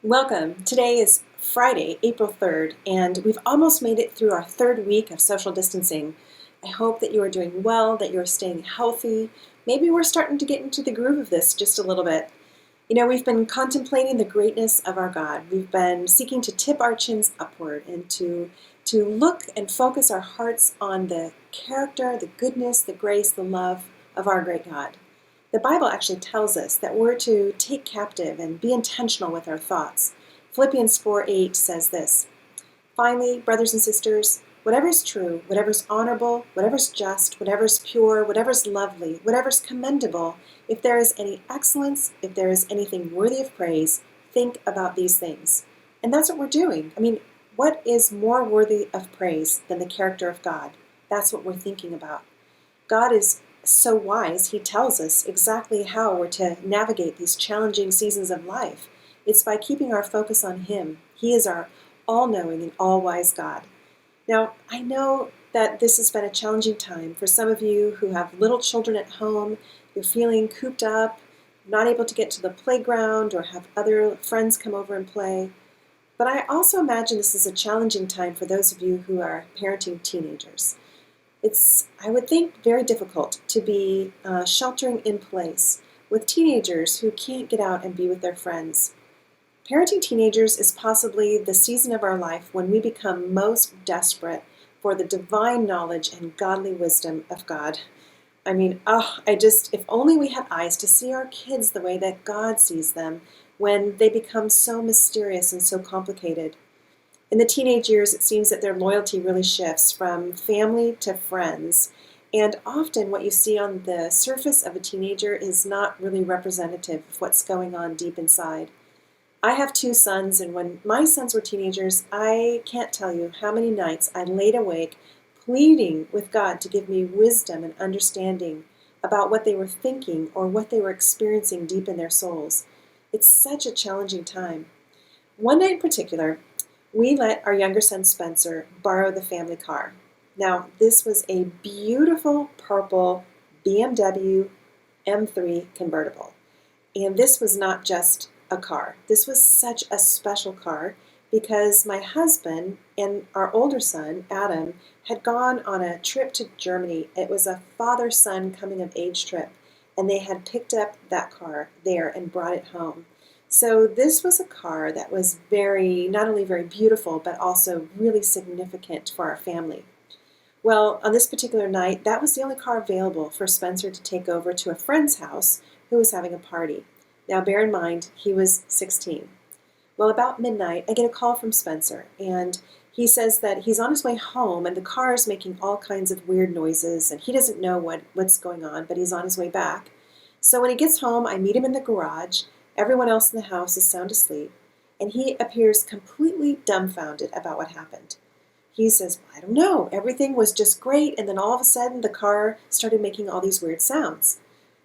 Welcome. Today is Friday, April 3rd, and we've almost made it through our third week of social distancing. I hope that you are doing well, that you're staying healthy. Maybe we're starting to get into the groove of this just a little bit. We've been contemplating the greatness of our God. We've been seeking to tip our chins upward and to look and focus our hearts on the character, the goodness, the grace, the love of our great God. The Bible actually tells us that we're to take captive and be intentional with our thoughts. Philippians 4:8 says this, "Finally, brothers and sisters, whatever is true, whatever is honorable, whatever is just, whatever is pure, whatever is lovely, whatever is commendable, if there is any excellence, if there is anything worthy of praise, think about these things." And that's what we're doing. What is more worthy of praise than the character of God? That's what we're thinking about. God is so wise, he tells us exactly how we're to navigate these challenging seasons of life. It's by keeping our focus on him. He is our all-knowing and all-wise God. Now, I know that this has been a challenging time for some of you who have little children at home. You're feeling cooped up, not able to get to the playground or have other friends come over and play. But I also imagine this is a challenging time for those of you who are parenting teenagers. It's, I would think, very difficult to be sheltering in place with teenagers who can't get out and be with their friends. Parenting teenagers is possibly the season of our life when we become most desperate for the divine knowledge and godly wisdom of God. If only we had eyes to see our kids the way that God sees them when they become so mysterious and so complicated. In the teenage years, it seems that their loyalty really shifts from family to friends. And often what you see on the surface of a teenager is not really representative of what's going on deep inside. I have two sons, and when my sons were teenagers, I can't tell you how many nights I laid awake pleading with God to give me wisdom and understanding about what they were thinking or what they were experiencing deep in their souls. It's such a challenging time. One night in particular, we let our younger son Spencer borrow the family car. Now, this was a beautiful purple BMW M3 convertible. And this was not just a car. This was such a special car because my husband and our older son, Adam, had gone on a trip to Germany. It was a father-son coming-of-age trip, and they had picked up that car there and brought it home. So this was a car that was not only very beautiful, but also really significant for our family. Well, on this particular night, that was the only car available for Spencer to take over to a friend's house who was having a party. Now, bear in mind, he was 16. Well, about midnight, I get a call from Spencer, and he says that he's on his way home, and the car is making all kinds of weird noises, and he doesn't know what's going on, but he's on his way back. So when he gets home, I meet him in the garage. Everyone else in the house is sound asleep, and he appears completely dumbfounded about what happened. He says, "I don't know, everything was just great, and then all of a sudden the car started making all these weird sounds."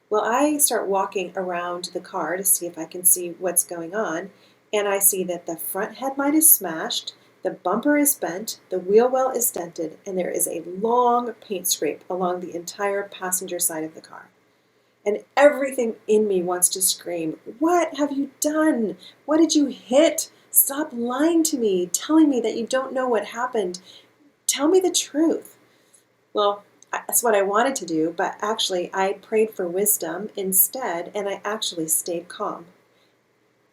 Well, I start walking around the car to see if I can see what's going on, and I see that the front headlight is smashed, the bumper is bent, the wheel well is dented, and there is a long paint scrape along the entire passenger side of the car. And everything in me wants to scream, "What have you done? What did you hit? Stop lying to me, telling me that you don't know what happened. Tell me the truth." Well, that's what I wanted to do, but actually I prayed for wisdom instead, and I actually stayed calm.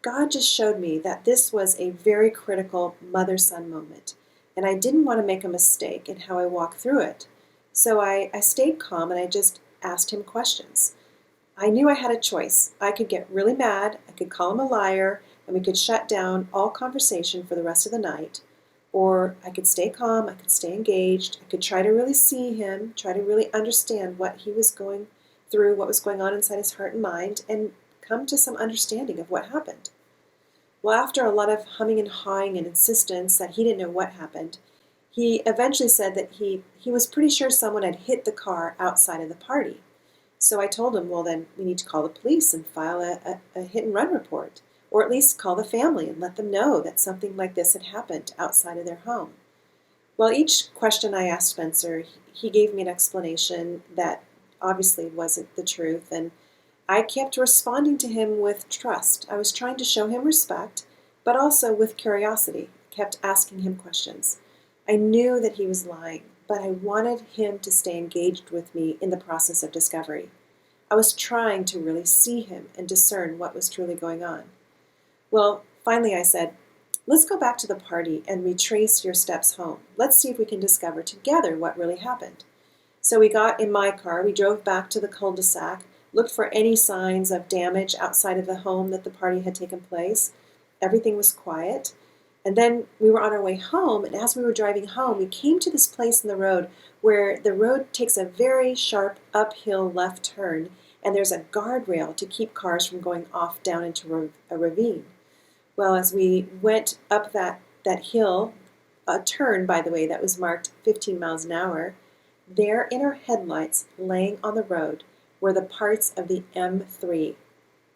God just showed me that this was a very critical mother-son moment, and I didn't want to make a mistake in how I walked through it. So I stayed calm, and I just asked him questions. I knew I had a choice. I could get really mad, I could call him a liar, and we could shut down all conversation for the rest of the night. Or I could stay calm, I could stay engaged, I could try to really see him, try to really understand what he was going through, what was going on inside his heart and mind, and come to some understanding of what happened. Well, after a lot of humming and hawing and insistence that he didn't know what happened, he eventually said that he was pretty sure someone had hit the car outside of the party. So I told him, well, then we need to call the police and file a hit-and-run report, or at least call the family and let them know that something like this had happened outside of their home. Well, each question I asked Spencer, he gave me an explanation that obviously wasn't the truth, and I kept responding to him with trust. I was trying to show him respect but also with curiosity. I kept asking him questions. I knew that he was lying, but I wanted him to stay engaged with me in the process of discovery. I was trying to really see him and discern what was truly going on. Well, finally I said, let's go back to the party and retrace your steps home. Let's see if we can discover together what really happened. So we got in my car, we drove back to the cul-de-sac, looked for any signs of damage outside of the home that the party had taken place. Everything was quiet. And then we were on our way home, and as we were driving home, we came to this place in the road where the road takes a very sharp uphill left turn, and there's a guardrail to keep cars from going off down into a ravine. Well, as we went up that hill, a turn, by the way, that was marked 15 miles an hour, there in our headlights, laying on the road, were the parts of the M3.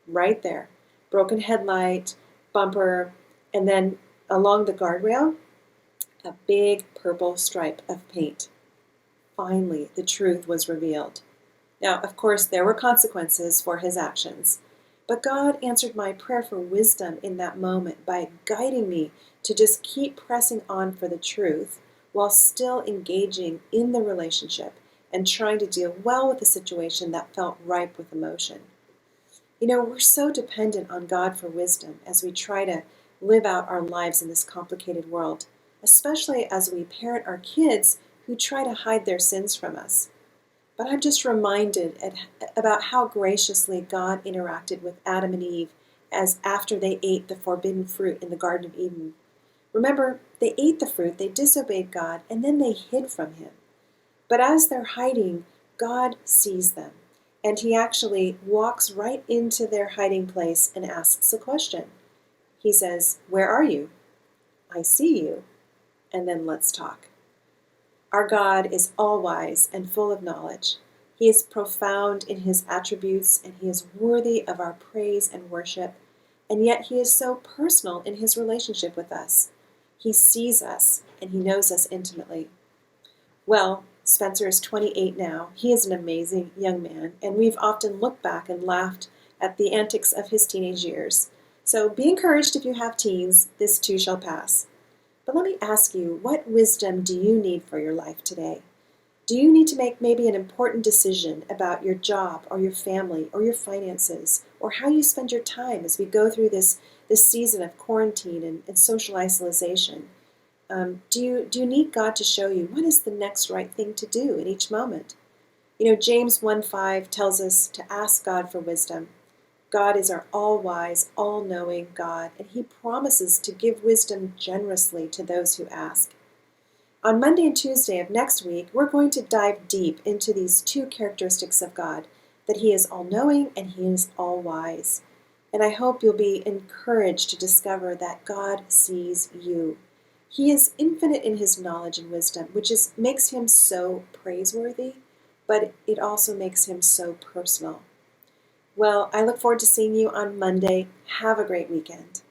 Right there. Broken headlight, bumper, and then along the guardrail, a big purple stripe of paint. Finally, the truth was revealed. Now, of course, there were consequences for his actions, but God answered my prayer for wisdom in that moment by guiding me to just keep pressing on for the truth while still engaging in the relationship and trying to deal well with a situation that felt ripe with emotion. You know, we're so dependent on God for wisdom as we try to live out our lives in this complicated world, especially as we parent our kids who try to hide their sins from us. But I'm just reminded about how graciously God interacted with Adam and Eve as after they ate the forbidden fruit in the Garden of Eden. Remember, they ate the fruit, they disobeyed God, and then they hid from him. But as they're hiding, God sees them, and he actually walks right into their hiding place and asks a question. He says, "Where are you?" "I see you," and then let's talk. Our God is all-wise and full of knowledge. He is profound in his attributes, and he is worthy of our praise and worship, and yet he is so personal in his relationship with us. He sees us, and he knows us intimately. Well, Spencer is 28 now. He is an amazing young man, and we've often looked back and laughed at the antics of his teenage years. So be encouraged if you have teens. This too shall pass. But let me ask you, what wisdom do you need for your life today? Do you need to make maybe an important decision about your job or your family or your finances or how you spend your time as we go through this season of quarantine and social isolation? Do you need God to show you what is the next right thing to do in each moment? You know, James 1:5 tells us to ask God for wisdom. God is our all-wise, all-knowing God, and he promises to give wisdom generously to those who ask. On Monday and Tuesday of next week, we're going to dive deep into these two characteristics of God, that he is all-knowing and he is all-wise. And I hope you'll be encouraged to discover that God sees you. He is infinite in his knowledge and wisdom, which makes him so praiseworthy, but it also makes him so personal. Well, I look forward to seeing you on Monday. Have a great weekend.